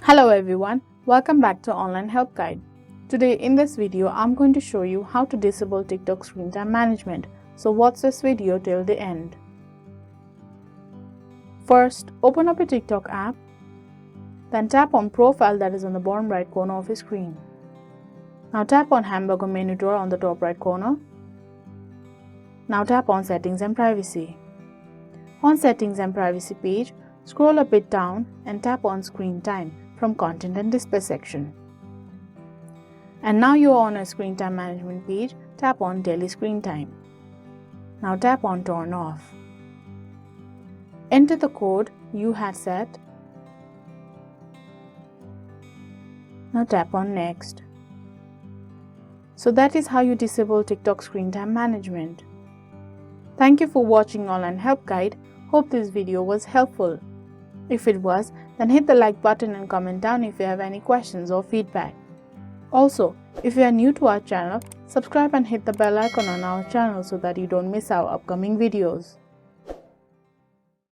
Hello everyone, welcome back to Online Help Guide. Today in this video, I'm going to show you how to disable TikTok screen time management. So watch this video till the end. First, open up your TikTok app. Then tap on Profile that is on the bottom right corner of your screen. Now tap on Hamburger menu door on the top right corner. Now tap on Settings and Privacy. On Settings and Privacy page, scroll a bit down and tap on Screen Time from Content and Display section. And now you are on a screen time management page, tap on Daily Screen Time. Now tap on Turn Off. Enter the code you had set. Now tap on Next. So that is how you disable TikTok screen time management. Thank you for watching Online Help Guide. Hope this video was helpful. If it was, then hit the like button and comment down if you have any questions or feedback. Also, if you are new to our channel, subscribe and hit the bell icon on our channel so that you don't miss our upcoming videos.